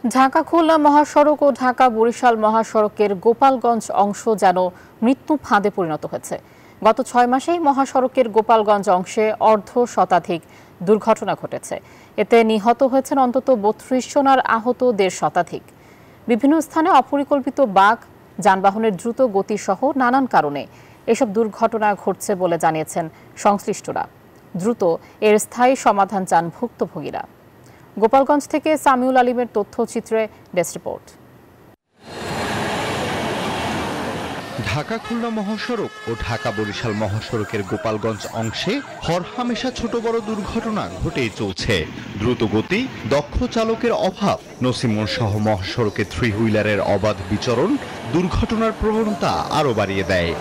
ঢাকা খুলনা মহাসড়ক ও ঢাকা বরিশাল মহাসড়কের গোপালগঞ্জ অংশ যেন মৃত্যু ফাঁদে পরিণত হয়েছে। গত 6 মাসেই মহাসড়কের গোপালগঞ্জ অংশে অর্ধ শতাধিক দুর্ঘটনা ঘটেছে। এতে নিহত হয়েছেন অন্তত 32 জন আর আহত 1.5 শতাধিক। বিভিন্ন স্থানে অপরিকল্পিত বাঁক, যানবাহনের দ্রুত গতি সহ নানান কারণে এসব দুর্ঘটনা ঘটছে বলে জানিয়েছেন সংশ্লিষ্টরা। দ্রুত এর স্থায়ী সমাধান চান ভুক্তভোগীরা। গোপালগঞ্জ থেকে সামিউল আলিমের তথ্যচিত্রে ডেস্ক রিপোর্ট। ঢাকা খুলনা মহাসড়ক ও ঢাকা বরিশাল মহাসড়কের গোপালগঞ্জ অংশে হরহামেশা ছোট বড় দুর্ঘটনা ঘটেই চলছে। দ্রুত গতি, দক্ষ চালকের অভাব, নসিমন সহ মহাসড়কে 3 হুইলারের অবাধ বিচরণ দুর্ঘটনার প্রবণতা আরও বাড়িয়ে দেয়।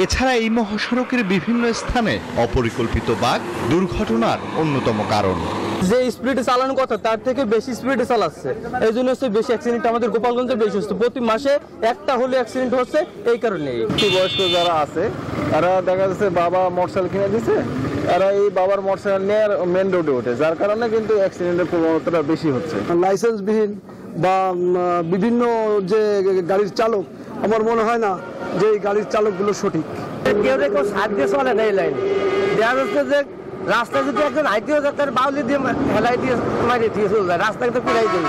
এছাড়া এই মহাসড়কের বিভিন্ন স্থানে অপরিকল্পিত বাঁক দুর্ঘটনার অন্যতম কারণ। যে স্পিডে চালানো কথা তার থেকে বেশি স্পিডে চালাচ্ছে, এই জন্য হচ্ছে বেশি অ্যাক্সিডেন্ট আমাদের গোপালগঞ্জে বেশি হচ্ছে। প্রতি মাসে একটা হলে অ্যাক্সিডেন্ট হচ্ছে এই কারণে। বয়স্ক যারা আছে তারা দেখা যাচ্ছে বাবা মোটরসাইকেল কিনে দিচ্ছে, তারা এই বাবার মোটরসাইকেল নিয়ে মেন রোডে ওঠে, যার কারণে কিন্তু অ্যাক্সিডেন্টের প্রবণতাটা বেশি হচ্ছে। লাইসেন্সবিহীন বা বিভিন্ন যে গাড়ির চালক, আমার মনে হয় না যে এই গাড়ির চালকগুলো সঠিক। কেউ কেউ সাইড দিয়ে চলে না এই লাইনে, দেখা যাচ্ছে যে রাস্তা যদি একজন হাইতেও যায় তার বাউলি দিয়ে হেলাই দিয়ে মারিয়ে দিয়ে চলে যায়, রাস্তা কিন্তু পিড়াই দেয়।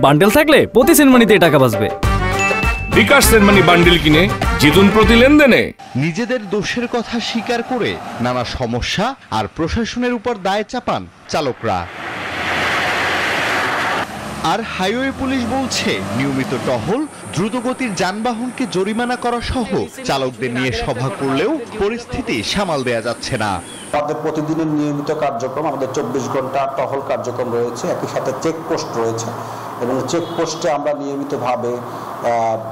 বান্ডেল থাকলে প্রতি সেনমানিতে টাকা বাঁচবে। বিকাশ সেনমানি বান্ডেল কিনে জিতুন প্রতি লেনদেনে। নিজেদের দোষের কথা স্বীকার করে নানা সমস্যা আর প্রশাসনের উপর দায় চাপান চালকরা। আর হাইওয়ে পুলিশ বলছে নিয়মিত টহল, দ্রুতগতির যানবাহনকে জরিমানা করা সহ চালকদের নিয়ে সভা করলেও পরিস্থিতি সামাল দেয়া যাচ্ছে না। আমাদের প্রতিদিনের নিয়মিত কার্যক্রম, আমাদের 24 ঘন্টা টহল কার্যক্রম রয়েছে, একই সাথে চেকপোস্ট রয়েছে এবং চেকপোস্টে আমরা নিয়মিতভাবে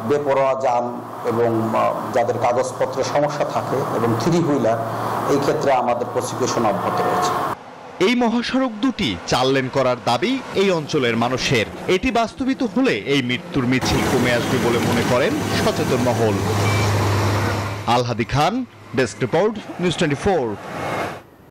বেপরোয়া যান এবং যাদের কাগজপত্রের সমস্যা থাকে এবং 3 হুইলার, এই ক্ষেত্রে আমাদের প্রসিকিউশন অব্যাহত রয়েছে। এই মহাসড়ক দুটি 4 লেন করার দাবি এই অঞ্চলের মানুষের। এটি বাস্তবিত হলে এই মৃত্যুর মিছিল কমে আসবে বলে মনে করেন সচেতন মহল। আলহাদি খান, ডেস্ক রিপোর্ট, নিউজ 24।